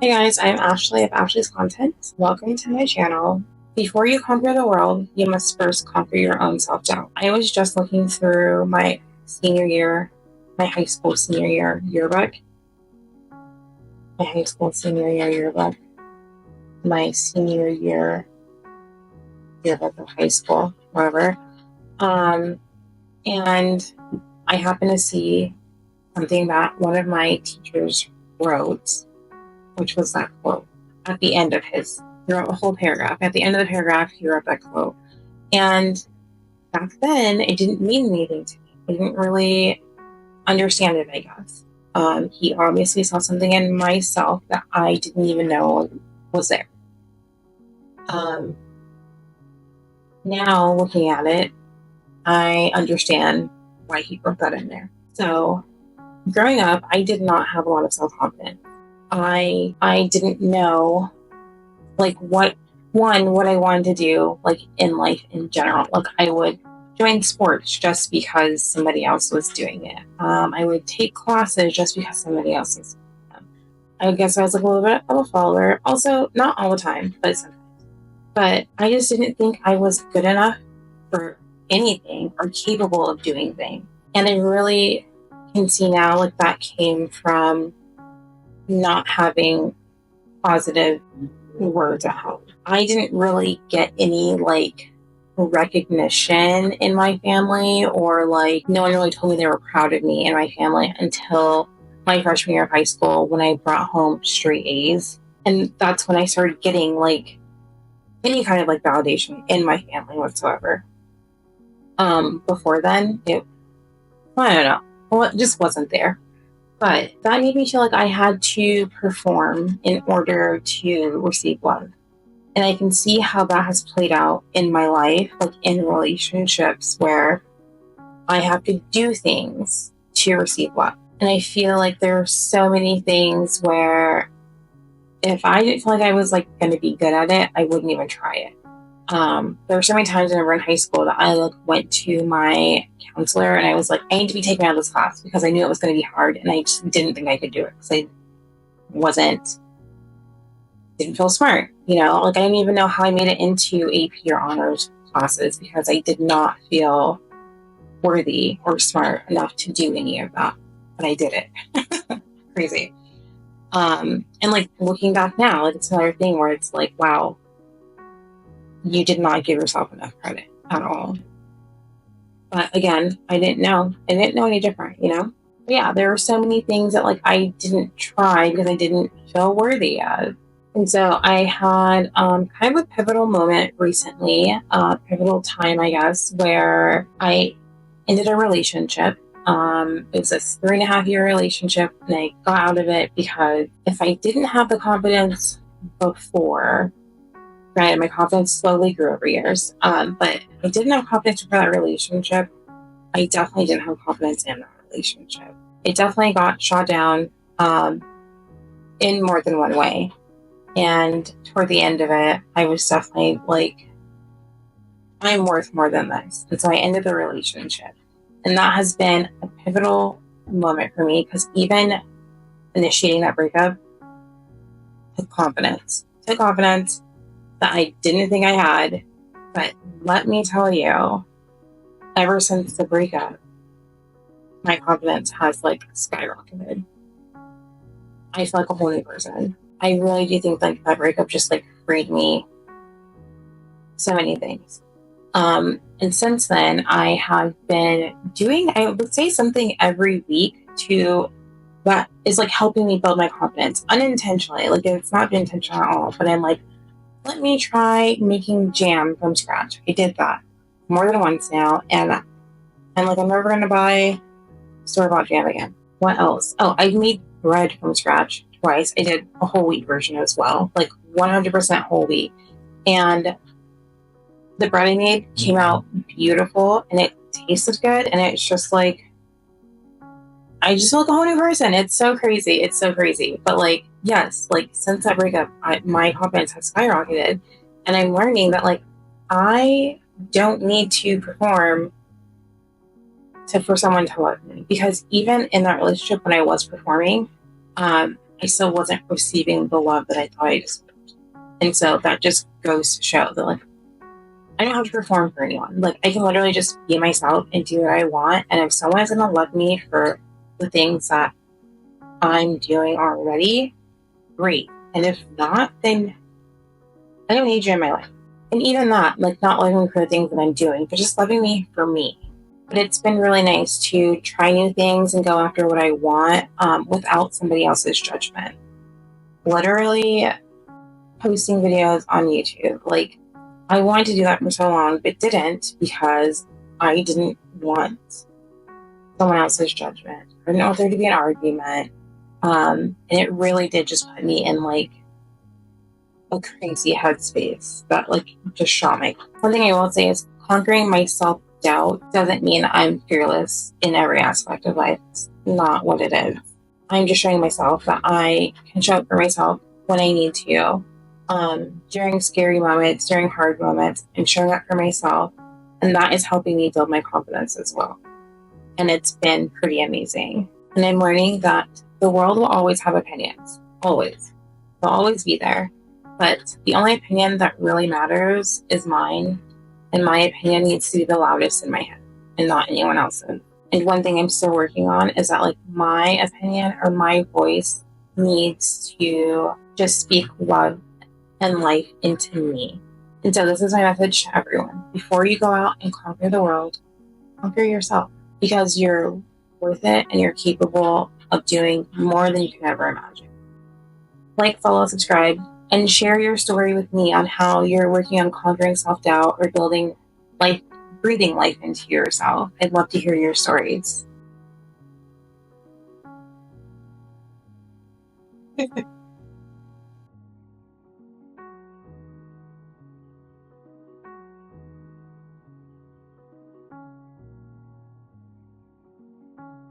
Hey guys, I'm Ashley of Ashley's Content. Welcome to my channel. Before you conquer the world, you must first conquer your own self-doubt. I was just looking through my high school senior year yearbook, my high school senior year yearbook, my senior year yearbook of high school, whatever. And I happened to see something that one of my teachers wrote, which was that quote at the end of his, he wrote a whole paragraph. At the end of the paragraph, he wrote that quote. And back then, it didn't mean anything to me. I didn't really understand it, I guess. He obviously saw something in myself that I didn't even know was there. Now, looking at it, I understand why he wrote that in there. So, growing up, I did not have a lot of self-confidence. I didn't know like what I wanted to do like in life in general. Like I would join sports just because somebody else was doing it. I would take classes just because somebody else was doing them. I guess I was like a little bit of a follower. Also, not all the time, but sometimes. But I just didn't think I was good enough for anything or capable of doing things. And I really can see now like that came from not having positive words at home. I didn't really get any like recognition in my family, or like no one really told me they were proud of me in my family until my freshman year of high school when I brought home straight A's. And that's when I started getting like any kind of like validation in my family whatsoever. Before then, I don't know. Well, it just wasn't there. But that made me feel like I had to perform in order to receive love. And I can see how that has played out in my life, like in relationships where I have to do things to receive love. And I feel like there are so many things where if I didn't feel like I was like going to be good at it, I wouldn't even try it. There were so many times when I was in high school that I like went to my counselor and I was like, I need to be taken out of this class because I knew it was going to be hard and I just didn't think I could do it because I didn't feel smart. Like I didn't even know how I made it into AP or honors classes because I did not feel worthy or smart enough to do any of that. But I did it. Crazy. And like looking back now, like it's another thing where it's like, wow, you did not give yourself enough credit at all. But again, I didn't know any different, But yeah, there were so many things that like I didn't try because I didn't feel worthy of. And so I had kind of a pivotal moment recently, pivotal time, I guess, where I ended a relationship. It was a 3.5-year relationship, and I got out of it because if I didn't have the confidence before, granted, my confidence slowly grew over years, but I didn't have confidence for that relationship. I definitely didn't have confidence in that relationship. It definitely got shot down in more than one way. And toward the end of it, I was definitely like, I'm worth more than this. And so I ended the relationship. And that has been a pivotal moment for me because even initiating that breakup took confidence. Took confidence that I didn't think I had. But let me tell you, ever since the breakup, my confidence has like skyrocketed. I feel like a whole new person. I really do think like that breakup just like freed me so many things. And since then, I have been doing, I would say something every week that is like helping me build my confidence unintentionally. Like it's not intentional at all, but I'm like, let me try making jam from scratch. I did that more than once now. And I'm like, I'm never going to buy store-bought jam again. What else? Oh, I made bread from scratch twice. I did a whole wheat version as well, like 100% whole wheat. And the bread I made came out beautiful and it tasted good. And it's just like, I just feel like a whole new person. It's so crazy. It's so crazy. But like, yes, like since that breakup, my confidence has skyrocketed. And I'm learning that like, I don't need to perform for someone to love me, because even in that relationship when I was performing, I I still wasn't receiving the love that I thought I deserved. And so that just goes to show that, like, I don't have to perform for anyone. Like, I can literally just be myself and do what I want. And if someone's going to love me for the things that I'm doing already, great. And if not, then I don't need you in my life. And even that, like, not loving me for the things that I'm doing, but just loving me for me. But it's been really nice to try new things and go after what I want without somebody else's judgment. Literally posting videos on YouTube. Like, I wanted to do that for so long, but didn't because I didn't want someone else's judgment. I didn't want there to be an argument. And it really did just put me in like a crazy headspace that like just shot me. One thing I will say is conquering my self-doubt doesn't mean I'm fearless in every aspect of life. It's not what it is. I'm just showing myself that I can show up for myself when I need to. During scary moments, during hard moments, and showing up for myself. And that is helping me build my confidence as well. And it's been pretty amazing. And I'm learning that the world will always have opinions. Always. They'll always be there. But the only opinion that really matters is mine. And my opinion needs to be the loudest in my head and not anyone else's. And one thing I'm still working on is that like my opinion or my voice needs to just speak love and life into me. And so this is my message to everyone. Before you go out and conquer the world, conquer yourself, because you're worth it and you're capable of doing more than you can ever imagine. Like, follow, subscribe, and share your story with me on how you're working on conquering self-doubt or building life, breathing life into yourself. I'd love to hear your stories.